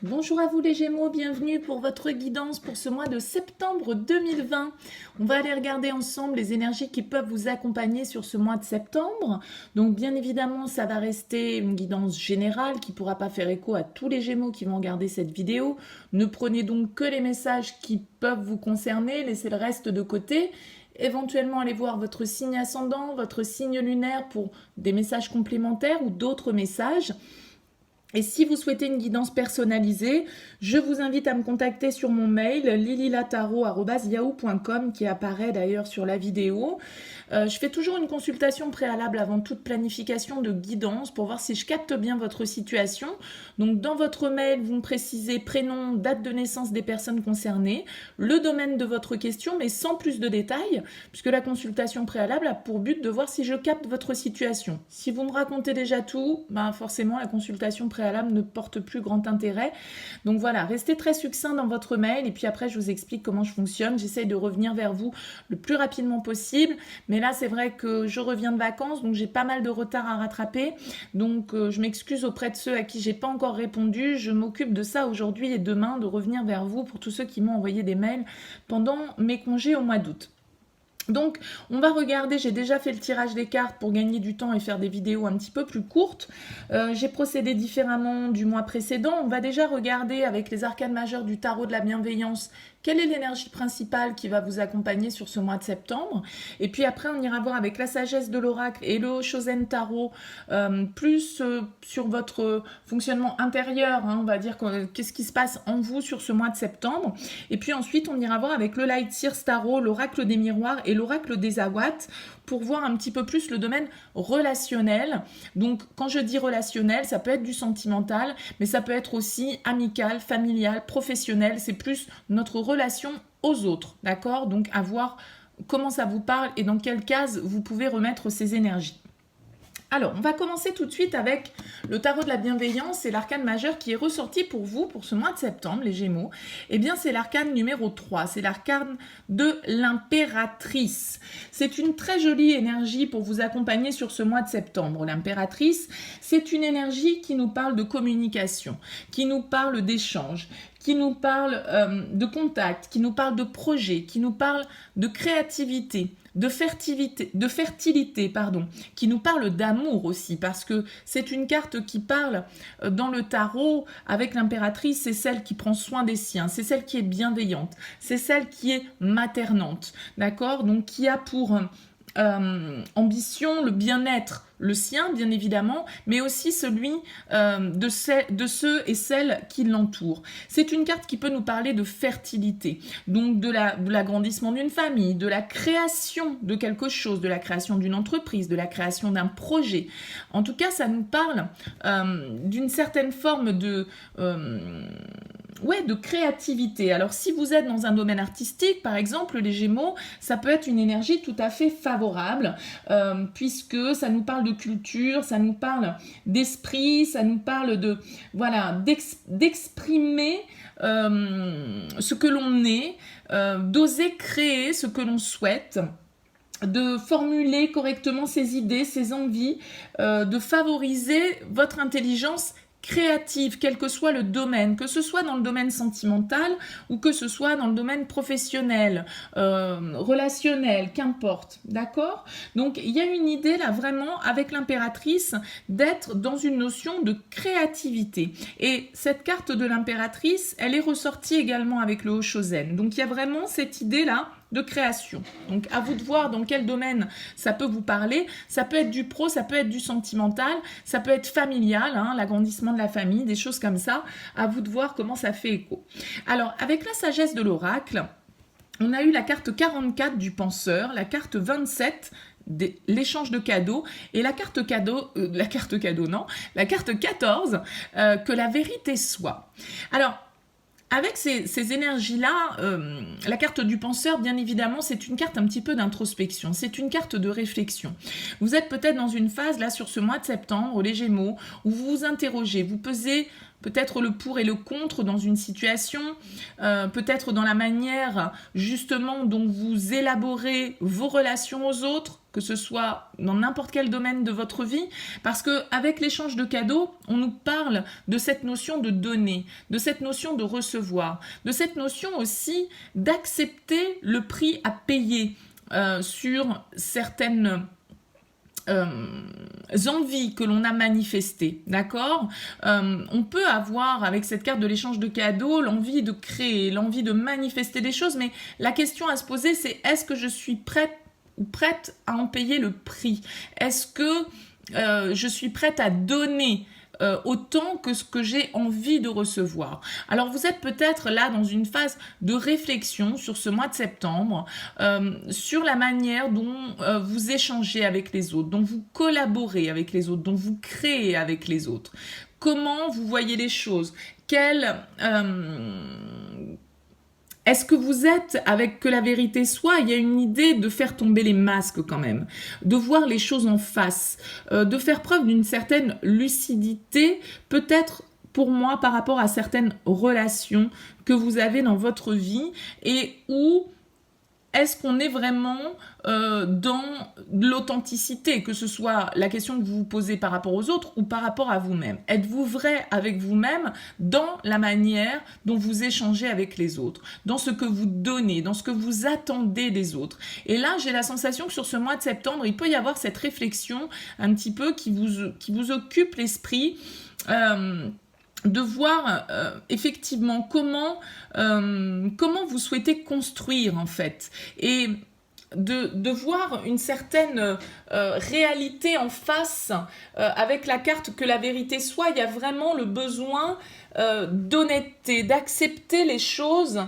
Bonjour à vous les Gémeaux, bienvenue pour votre guidance pour ce mois de septembre 2020. On va aller regarder ensemble les énergies qui peuvent vous accompagner sur ce mois de septembre. Donc bien évidemment, ça va rester une guidance générale qui ne pourra pas faire écho à tous les Gémeaux qui vont regarder cette vidéo. Ne prenez donc que les messages qui peuvent vous concerner, laissez le reste de côté. Éventuellement, allez voir votre signe ascendant, votre signe lunaire pour des messages complémentaires ou d'autres messages. Et si vous souhaitez une guidance personnalisée, je vous invite à me contacter sur mon mail lililataro@yahoo.com qui apparaît d'ailleurs sur la vidéo. Je fais toujours une consultation préalable avant toute planification de guidance pour voir si je capte bien votre situation. Donc dans votre mail, vous me précisez prénom, date de naissance des personnes concernées, le domaine de votre question, mais sans plus de détails, puisque la consultation préalable a pour but de voir si je capte votre situation. Si vous me racontez déjà tout, forcément la consultation préalable ne porte plus grand intérêt. Donc voilà, restez très succinct dans votre mail et puis après je vous explique comment je fonctionne. J'essaye de revenir vers vous le plus rapidement possible, mais là c'est vrai que je reviens de vacances, donc j'ai pas mal de retard à rattraper. Donc je m'excuse auprès de ceux à qui j'ai pas encore répondu. Je m'occupe de ça aujourd'hui et demain, de revenir vers vous pour tous ceux qui m'ont envoyé des mails pendant mes congés au mois d'août. Donc, on va regarder, j'ai déjà fait le tirage des cartes pour gagner du temps et faire des vidéos un petit peu plus courtes. J'ai procédé différemment du mois précédent. On va déjà regarder avec les arcanes majeures du tarot de la bienveillance quelle est l'énergie principale qui va vous accompagner sur ce mois de septembre. Et puis après, on ira voir avec la sagesse de l'oracle et le Shosen Tarot, plus sur votre fonctionnement intérieur, on va dire qu'est-ce qui se passe en vous sur ce mois de septembre. Et puis ensuite, on ira voir avec le Light Seers Tarot, l'oracle des miroirs et l'oracle des Awats pour voir un petit peu plus le domaine relationnel. Donc quand je dis relationnel, ça peut être du sentimental, mais ça peut être aussi amical, familial, professionnel. C'est plus notre relation aux autres, d'accord? Donc à voir comment ça vous parle et dans quelle case vous pouvez remettre ces énergies. Alors, on va commencer tout de suite avec le tarot de la bienveillance et l'arcane majeur qui est ressorti pour vous pour ce mois de septembre, les Gémeaux. Eh bien, c'est l'arcane numéro 3, c'est l'arcane de l'impératrice. C'est une très jolie énergie pour vous accompagner sur ce mois de septembre. L'impératrice, c'est une énergie qui nous parle de communication, qui nous parle d'échange, qui nous parle de contact, qui nous parle de projet, qui nous parle de créativité, de fertilité, qui nous parle d'amour aussi, parce que c'est une carte qui parle dans le tarot avec l'impératrice, c'est celle qui prend soin des siens, c'est celle qui est bienveillante, c'est celle qui est maternante, d'accord? Donc qui a pour ambition le bien-être, le sien bien évidemment, mais aussi celui de ceux et celles qui l'entourent. C'est une carte qui peut nous parler de fertilité, donc de l'agrandissement d'une famille, de la création de quelque chose, de la création d'une entreprise, de la création d'un projet. En tout cas, ça nous parle d'une certaine forme de créativité. Alors si vous êtes dans un domaine artistique, par exemple les Gémeaux, ça peut être une énergie tout à fait favorable, puisque ça nous parle de culture, ça nous parle d'esprit, ça nous parle d'exprimer ce que l'on est, d'oser créer ce que l'on souhaite, de formuler correctement ses idées, ses envies, de favoriser votre intelligence créative, quel que soit le domaine, que ce soit dans le domaine sentimental ou que ce soit dans le domaine professionnel, relationnel, qu'importe, d'accord? Donc il y a une idée là vraiment avec l'impératrice d'être dans une notion de créativité. Et cette carte de l'impératrice, elle est ressortie également avec le Haut-Shosen. Donc il y a vraiment cette idée là de création. Donc à vous de voir dans quel domaine ça peut vous parler. Ça peut être du pro, ça peut être du sentimental, ça peut être familial, l'agrandissement de la famille, des choses comme ça. À vous de voir comment ça fait écho. Alors avec la sagesse de l'oracle, on a eu la carte 44 du penseur, la carte 27 l'échange de cadeaux et la carte 14 que la vérité soit. Alors avec ces énergies-là, la carte du penseur, bien évidemment, c'est une carte un petit peu d'introspection, c'est une carte de réflexion. Vous êtes peut-être dans une phase, là, sur ce mois de septembre, les Gémeaux, où vous vous interrogez, vous pesez peut-être le pour et le contre dans une situation, peut-être dans la manière, justement, dont vous élaborez vos relations aux autres, que ce soit dans n'importe quel domaine de votre vie, parce qu'avec l'échange de cadeaux, on nous parle de cette notion de donner, de cette notion de recevoir, de cette notion aussi d'accepter le prix à payer sur certaines envies que l'on a manifestées, d'accord. On peut avoir, avec cette carte de l'échange de cadeaux, l'envie de créer, l'envie de manifester des choses, mais la question à se poser, c'est est-ce que je suis prête ou prête à en payer le prix? Est-ce que je suis prête à donner autant que ce que j'ai envie de recevoir? Alors vous êtes peut-être là dans une phase de réflexion sur ce mois de septembre, sur la manière dont vous échangez avec les autres, dont vous collaborez avec les autres, dont vous créez avec les autres. Comment vous voyez les choses? Est-ce que vous êtes, avec que la vérité soit, il y a une idée de faire tomber les masques quand même, de voir les choses en face, de faire preuve d'une certaine lucidité, peut-être pour moi par rapport à certaines relations que vous avez dans votre vie, et où est-ce qu'on est vraiment dans l'authenticité, que ce soit la question que vous vous posez par rapport aux autres ou par rapport à vous-même? Êtes-vous vrai avec vous-même dans la manière dont vous échangez avec les autres, dans ce que vous donnez, dans ce que vous attendez des autres? Et là, j'ai la sensation que sur ce mois de septembre, il peut y avoir cette réflexion un petit peu qui vous occupe l'esprit, de voir effectivement comment vous souhaitez construire en fait, et de voir une certaine réalité en face. Avec la carte que la vérité soit, il y a vraiment le besoin d'honnêteté, d'accepter les choses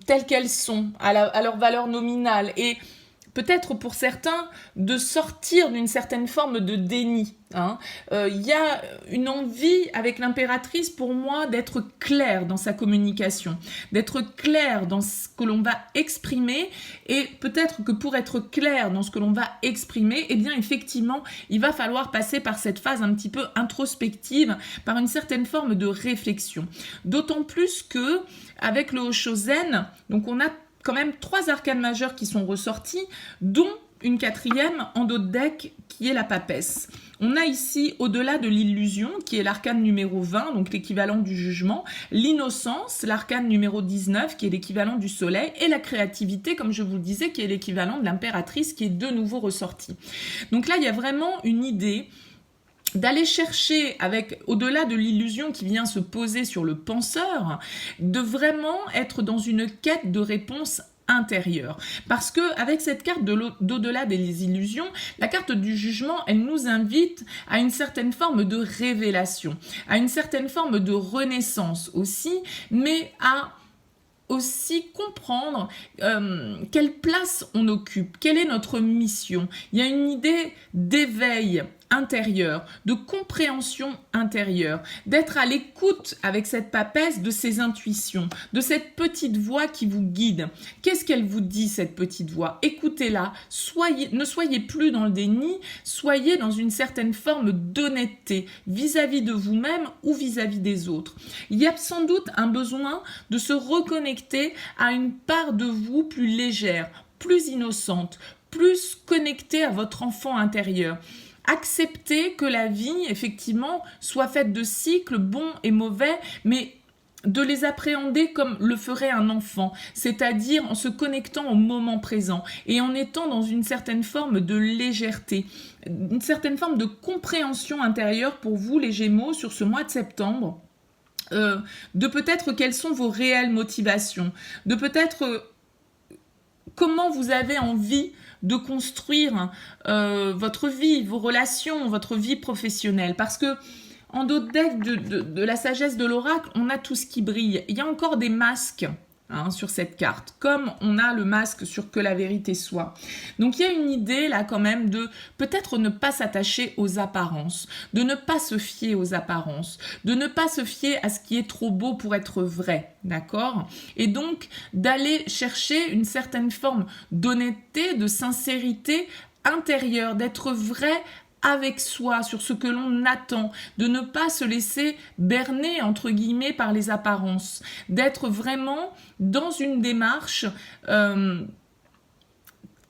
telles qu'elles sont, à leur valeur nominale, et peut-être pour certains, de sortir d'une certaine forme de déni. Y a une envie avec l'impératrice pour moi d'être clair dans sa communication, d'être clair dans ce que l'on va exprimer, et peut-être que pour être clair dans ce que l'on va exprimer, eh bien effectivement, il va falloir passer par cette phase un petit peu introspective, par une certaine forme de réflexion. D'autant plus que, avec le Hoshozen, donc on a quand même 3 arcanes majeures qui sont ressortis, dont une 4e en dos de deck qui est la papesse. On a ici, au-delà de l'illusion, qui est l'arcane numéro 20, donc l'équivalent du jugement, l'innocence, l'arcane numéro 19, qui est l'équivalent du soleil, et la créativité, comme je vous le disais, qui est l'équivalent de l'impératrice, qui est de nouveau ressortie. Donc là, il y a vraiment une idée d'aller chercher, avec au-delà de l'illusion qui vient se poser sur le penseur, de vraiment être dans une quête de réponse intérieure. Parce que avec cette carte d'au-delà des illusions, la carte du jugement, elle nous invite à une certaine forme de révélation, à une certaine forme de renaissance aussi, mais à aussi comprendre quelle place on occupe, quelle est notre mission. Il y a une idée d'éveil intérieur, de compréhension intérieure, d'être à l'écoute avec cette papesse de ses intuitions, de cette petite voix qui vous guide. Qu'est-ce qu'elle vous dit, cette petite voix? Écoutez-la, ne soyez plus dans le déni, soyez dans une certaine forme d'honnêteté vis-à-vis de vous-même ou vis-à-vis des autres. Il y a sans doute un besoin de se reconnecter à une part de vous plus légère, plus innocente, plus connectée à votre enfant intérieur. Accepter que la vie, effectivement, soit faite de cycles bons et mauvais, mais de les appréhender comme le ferait un enfant, c'est-à-dire en se connectant au moment présent et en étant dans une certaine forme de légèreté, une certaine forme de compréhension intérieure pour vous, les Gémeaux, sur ce mois de septembre, de peut-être quelles sont vos réelles motivations, de peut-être comment vous avez envie de construire votre vie, vos relations, votre vie professionnelle. Parce que en dos de deck de la sagesse de l'oracle, on a tout ce qui brille. Il y a encore des masques sur cette carte, comme on a le masque sur que la vérité soit. Donc il y a une idée là quand même de peut-être ne pas s'attacher aux apparences, de ne pas se fier aux apparences, de ne pas se fier à ce qui est trop beau pour être vrai, d'accord? Et donc d'aller chercher une certaine forme d'honnêteté, de sincérité intérieure, d'être vrai avec soi, sur ce que l'on attend, de ne pas se laisser berner, entre guillemets, par les apparences, d'être vraiment dans une démarche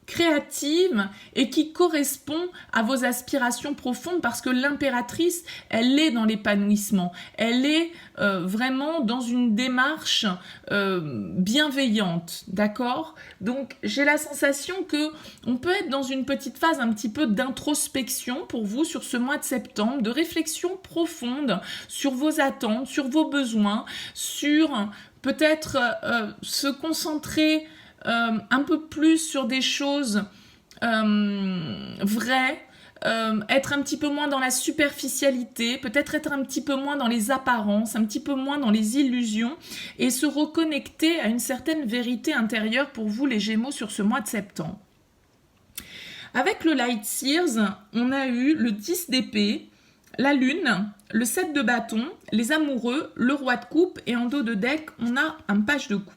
créative et qui correspond à vos aspirations profondes, parce que l'impératrice, elle est dans l'épanouissement, elle est vraiment dans une démarche bienveillante, d'accord? Donc j'ai la sensation que on peut être dans une petite phase un petit peu d'introspection pour vous sur ce mois de septembre, de réflexion profonde sur vos attentes, sur vos besoins, sur peut-être se concentrer un peu plus sur des choses vraies, être un petit peu moins dans la superficialité, peut-être être un petit peu moins dans les apparences, un petit peu moins dans les illusions, et se reconnecter à une certaine vérité intérieure pour vous les Gémeaux sur ce mois de septembre. Avec le Light Seers, on a eu le 10 d'épée, la lune, le 7 de bâton, les amoureux, le roi de coupe, et en dos de deck, on a un page de coupe.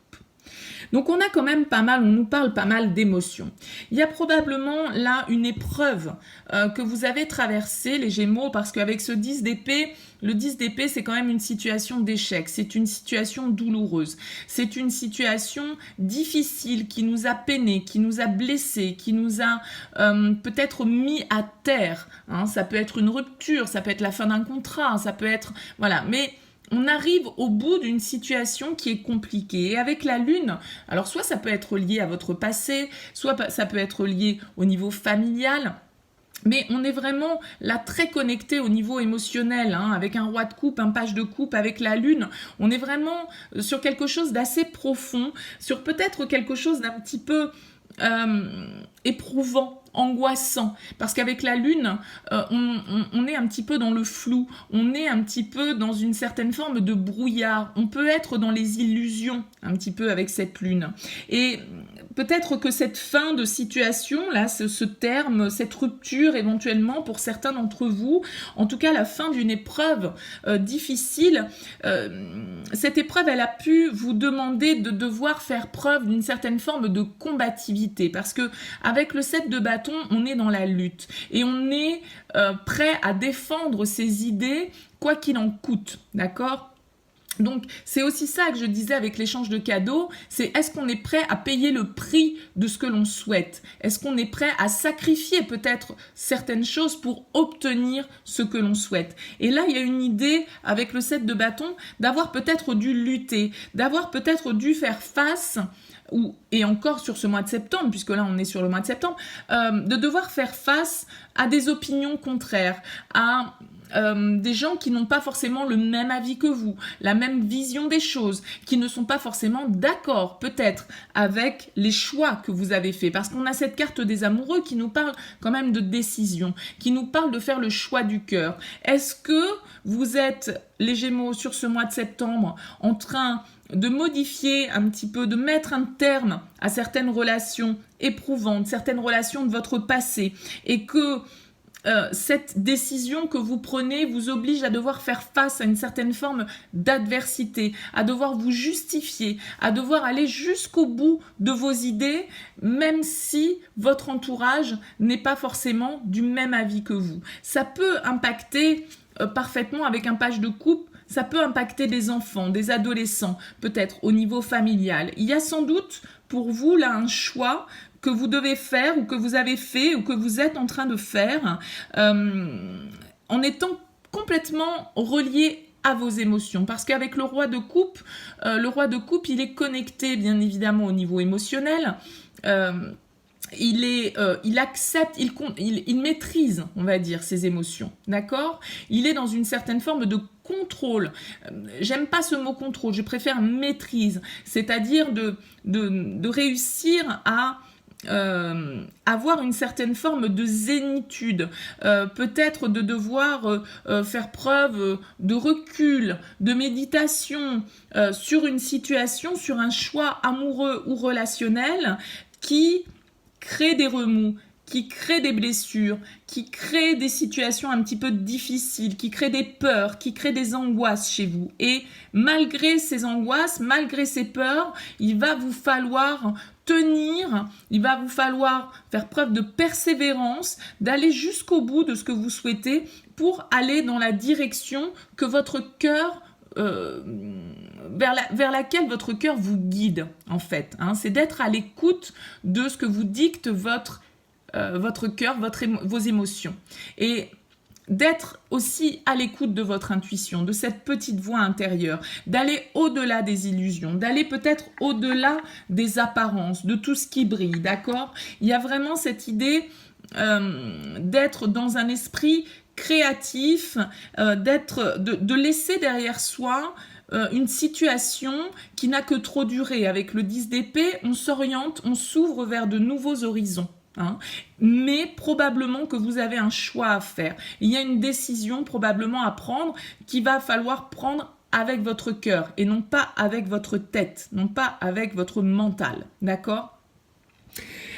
Donc on a quand même pas mal, on nous parle pas mal d'émotions. Il y a probablement là une épreuve que vous avez traversée, les Gémeaux, parce qu'avec ce 10 d'épée, le 10 d'épée, c'est quand même une situation d'échec, c'est une situation douloureuse, c'est une situation difficile qui nous a peinés, qui nous a blessés, qui nous a peut-être mis à terre. Hein. Ça peut être une rupture, ça peut être la fin d'un contrat, ça peut être... Voilà, mais... on arrive au bout d'une situation qui est compliquée. Et avec la lune, alors soit ça peut être lié à votre passé, soit ça peut être lié au niveau familial, mais on est vraiment là très connecté au niveau émotionnel, hein, avec un roi de coupe, un page de coupe, avec la lune. On est vraiment sur quelque chose d'assez profond, sur peut-être quelque chose d'un petit peu éprouvant, angoissant, parce qu'avec la lune, on est un petit peu dans le flou, on est un petit peu dans une certaine forme de brouillard, on peut être dans les illusions un petit peu avec cette lune. Et peut-être que cette fin de situation, là, ce terme, cette rupture éventuellement pour certains d'entre vous, en tout cas la fin d'une épreuve difficile, cette épreuve, elle a pu vous demander de devoir faire preuve d'une certaine forme de combativité, parce que avec le 7 de bâton, on est dans la lutte et on est prêt à défendre ses idées quoi qu'il en coûte, d'accord ? Donc, c'est aussi ça que je disais avec l'échange de cadeaux, c'est est-ce qu'on est prêt à payer le prix de ce que l'on souhaite? Est-ce qu'on est prêt à sacrifier peut-être certaines choses pour obtenir ce que l'on souhaite? Et là, il y a une idée avec le 7 de bâton d'avoir peut-être dû lutter, d'avoir peut-être dû faire face... et encore sur ce mois de septembre, puisque là on est sur le mois de septembre, de devoir faire face à des opinions contraires, à des gens qui n'ont pas forcément le même avis que vous, la même vision des choses, qui ne sont pas forcément d'accord peut-être avec les choix que vous avez faits, parce qu'on a cette carte des amoureux qui nous parle quand même de décision, qui nous parle de faire le choix du cœur. Est-ce que vous êtes, les Gémeaux, sur ce mois de septembre, en train de modifier un petit peu, de mettre un terme à certaines relations éprouvantes, certaines relations de votre passé, et que cette décision que vous prenez vous oblige à devoir faire face à une certaine forme d'adversité, à devoir vous justifier, à devoir aller jusqu'au bout de vos idées, même si votre entourage n'est pas forcément du même avis que vous. Ça peut impacter parfaitement avec un page de coupe. Ça peut impacter des enfants, des adolescents, peut-être au niveau familial. Il y a sans doute pour vous là un choix que vous devez faire ou que vous avez fait ou que vous êtes en train de faire en étant complètement relié à vos émotions. Parce qu'avec le roi de coupe, il est connecté bien évidemment au niveau émotionnel. Il accepte, il maîtrise, on va dire, ses émotions, d'accord ? Il est dans une certaine forme de contrôle. J'aime pas ce mot contrôle, je préfère maîtrise, c'est-à-dire de réussir à avoir une certaine forme de zénitude, peut-être de devoir faire preuve de recul, de méditation sur une situation, sur un choix amoureux ou relationnel qui crée des remous, qui crée des blessures, qui crée des situations un petit peu difficiles, qui crée des peurs, qui crée des angoisses chez vous. Et malgré ces angoisses, malgré ces peurs, il va vous falloir tenir, il va vous falloir faire preuve de persévérance, d'aller jusqu'au bout de ce que vous souhaitez pour aller dans la direction que votre cœur vers laquelle votre cœur vous guide, en fait. Hein. C'est d'être à l'écoute de ce que vous dicte votre cœur, vos émotions. Et d'être aussi à l'écoute de votre intuition, de cette petite voix intérieure, d'aller au-delà des illusions, d'aller peut-être au-delà des apparences, de tout ce qui brille, d'accord? Il y a vraiment cette idée d'être dans un esprit créatif, de laisser derrière soi une situation qui n'a que trop duré. Avec le 10 d'épée, on s'oriente, on s'ouvre vers de nouveaux horizons. Hein, mais probablement que vous avez un choix à faire. Il y a une décision probablement à prendre qu'il va falloir prendre avec votre cœur et non pas avec votre tête, non pas avec votre mental, d'accord ?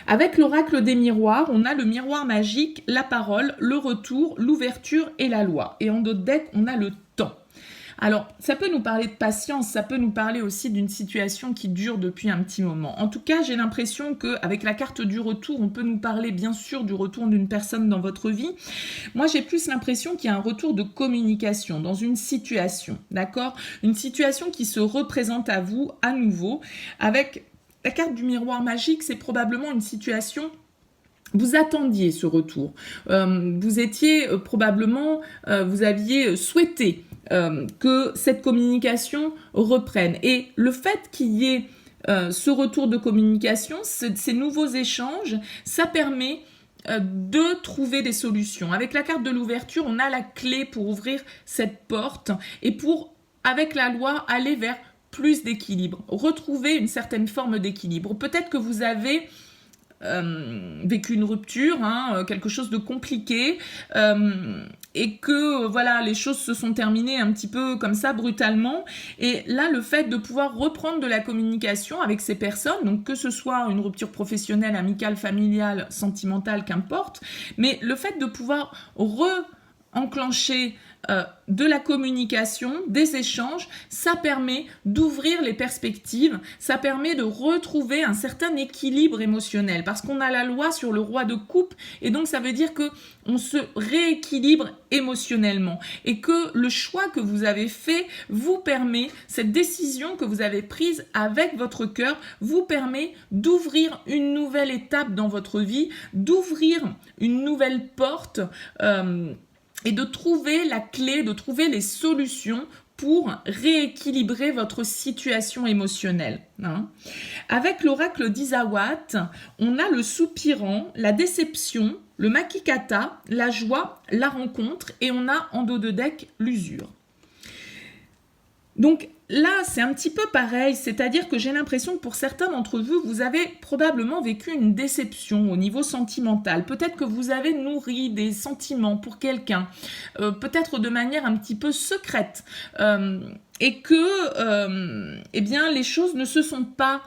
Avec l'oracle des miroirs, on a le miroir magique, la parole, le retour, l'ouverture et la loi. Et en d'autres decks, on a le temps. Alors, ça peut nous parler de patience, ça peut nous parler aussi d'une situation qui dure depuis un petit moment. En tout cas, j'ai l'impression qu'avec la carte du retour, on peut nous parler bien sûr du retour d'une personne dans votre vie. Moi, j'ai plus l'impression qu'il y a un retour de communication dans une situation, d'accord ? Une situation qui se représente à vous à nouveau. Avec la carte du miroir magique, c'est probablement une situation... Vous attendiez ce retour. Vous étiez probablement... vous aviez souhaité... que cette communication reprenne. Et le fait qu'il y ait ce retour de communication, ces nouveaux échanges, ça permet de trouver des solutions. Avec la carte de l'ouverture, on a la clé pour ouvrir cette porte et pour, avec la loi, aller vers plus d'équilibre, retrouver une certaine forme d'équilibre. Peut-être que vous avez vécu une rupture, hein, quelque chose de compliqué, et que voilà, les choses se sont terminées un petit peu comme ça, brutalement. Et là, le fait de pouvoir reprendre de la communication avec ces personnes, donc que ce soit une rupture professionnelle, amicale, familiale, sentimentale, qu'importe, mais le fait de pouvoir enclencher de la communication, des échanges, ça permet d'ouvrir les perspectives, ça permet de retrouver un certain équilibre émotionnel, parce qu'on a la loi sur le roi de coupe, et donc ça veut dire que on se rééquilibre émotionnellement, et que le choix que vous avez fait vous permet, cette décision que vous avez prise avec votre cœur, vous permet d'ouvrir une nouvelle étape dans votre vie, d'ouvrir une nouvelle porte, et de trouver la clé, de trouver les solutions pour rééquilibrer votre situation émotionnelle. Hein. Avec l'oracle d'Isawat, on a le soupirant, la déception, le makikata, la joie, la rencontre, et on a en dos de deck l'usure. Donc là, c'est un petit peu pareil, c'est-à-dire que j'ai l'impression que pour certains d'entre vous, vous avez probablement vécu une déception au niveau sentimental. Peut-être que vous avez nourri des sentiments pour quelqu'un, peut-être de manière un petit peu secrète, et que eh bien, les choses ne se sont pas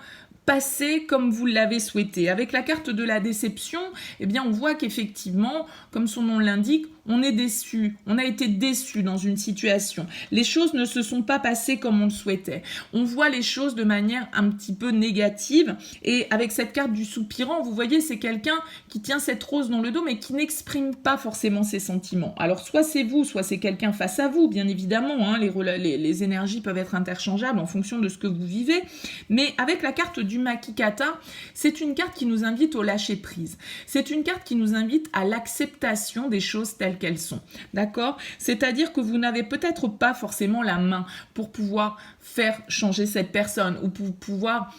passées comme vous l'avez souhaité. Avec la carte de la déception, eh bien, on voit qu'effectivement, comme son nom l'indique, on est déçu, on a été déçu dans une situation. Les choses ne se sont pas passées comme on le souhaitait. On voit les choses de manière un petit peu négative. Et avec cette carte du soupirant, vous voyez, c'est quelqu'un qui tient cette rose dans le dos, mais qui n'exprime pas forcément ses sentiments. Alors, soit c'est vous, soit c'est quelqu'un face à vous, bien évidemment. Hein, les énergies peuvent être interchangeables en fonction de ce que vous vivez. Mais avec la carte du Makikata, c'est une carte qui nous invite au lâcher-prise. C'est une carte qui nous invite à l'acceptation des choses telles qu'elles sont, d'accord ? C'est-à-dire que vous n'avez peut-être pas forcément la main pour pouvoir faire changer cette personne ou pour pouvoir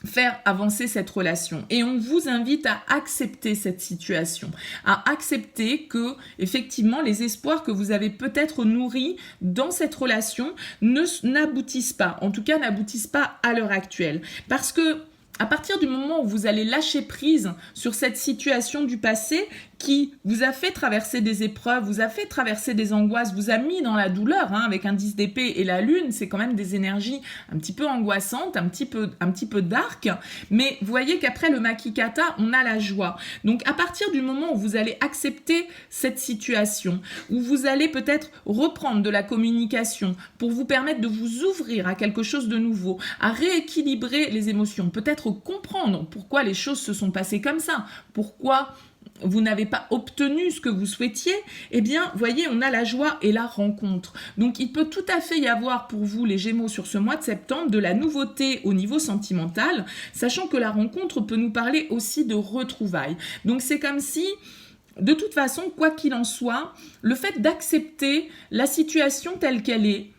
faire avancer cette relation. Et on vous invite à accepter cette situation, à accepter que, effectivement, les espoirs que vous avez peut-être nourris dans cette relation n'aboutissent pas, en tout cas n'aboutissent pas à l'heure actuelle. Parce que à partir du moment où vous allez lâcher prise sur cette situation du passé qui vous a fait traverser des épreuves, vous a fait traverser des angoisses, vous a mis dans la douleur, hein, avec un 10 d'épée et la lune, c'est quand même des énergies un petit peu angoissantes, un petit peu dark, mais vous voyez qu'après le Makikata, on a la joie. Donc à partir du moment où vous allez accepter cette situation, où vous allez peut-être reprendre de la communication pour vous permettre de vous ouvrir à quelque chose de nouveau, à rééquilibrer les émotions, peut-être comprendre pourquoi les choses se sont passées comme ça, pourquoi vous n'avez pas obtenu ce que vous souhaitiez, eh bien, voyez, on a la joie et la rencontre. Donc, il peut tout à fait y avoir pour vous, les Gémeaux, sur ce mois de septembre, de la nouveauté au niveau sentimental, sachant que la rencontre peut nous parler aussi de retrouvailles. Donc, c'est comme si... De toute façon, quoi qu'il en soit, le fait d'accepter la situation telle qu'elle est,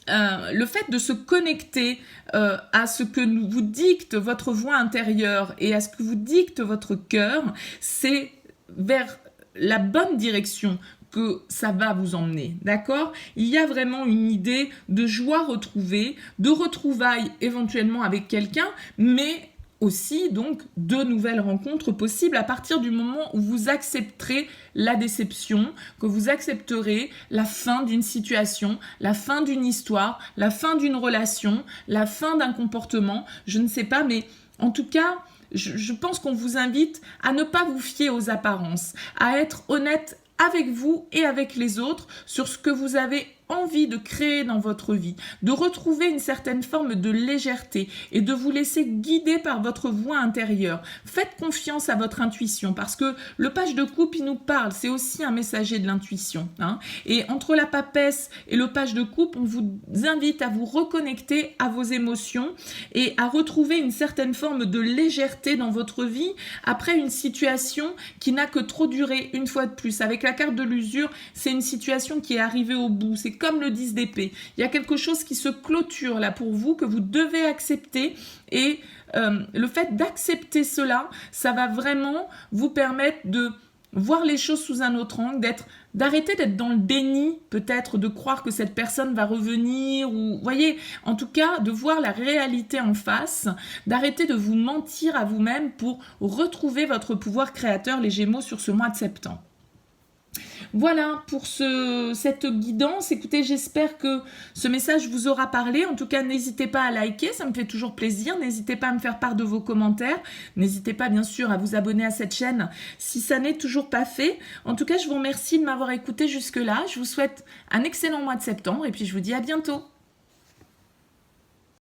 le fait de se connecter à ce que vous dicte votre voix intérieure et à ce que vous dicte votre cœur, c'est vers la bonne direction que ça va vous emmener, d'accord? Il y a vraiment une idée de joie retrouvée, de retrouvailles éventuellement avec quelqu'un, mais aussi donc de nouvelles rencontres possibles à partir du moment où vous accepterez la déception, que vous accepterez la fin d'une situation, la fin d'une histoire, la fin d'une relation, la fin d'un comportement, je ne sais pas, mais en tout cas, je pense qu'on vous invite à ne pas vous fier aux apparences, à être honnête avec vous et avec les autres sur ce que vous avez envie de créer dans votre vie, de retrouver une certaine forme de légèreté et de vous laisser guider par votre voix intérieure. Faites confiance à votre intuition parce que le page de coupe, il nous parle, c'est aussi un messager de l'intuition. Et entre la papesse et le page de coupe, on vous invite à vous reconnecter à vos émotions et à retrouver une certaine forme de légèreté dans votre vie après une situation qui n'a que trop duré une fois de plus. Avec la carte de l'usure, c'est une situation qui est arrivée au bout. C'est comme le 10 d'épée. Il y a quelque chose qui se clôture là pour vous, que vous devez accepter. Et le fait d'accepter cela, ça va vraiment vous permettre de voir les choses sous un autre angle, d'arrêter d'être dans le déni, peut-être de croire que cette personne va revenir, ou voyez, en tout cas, de voir la réalité en face, d'arrêter de vous mentir à vous-même pour retrouver votre pouvoir créateur, les Gémeaux, sur ce mois de septembre. Voilà pour cette guidance. Écoutez, j'espère que ce message vous aura parlé. En tout cas, n'hésitez pas à liker, ça me fait toujours plaisir. N'hésitez pas à me faire part de vos commentaires. N'hésitez pas, bien sûr, à vous abonner à cette chaîne si ça n'est toujours pas fait. En tout cas, je vous remercie de m'avoir écouté jusque-là. Je vous souhaite un excellent mois de septembre et puis je vous dis à bientôt.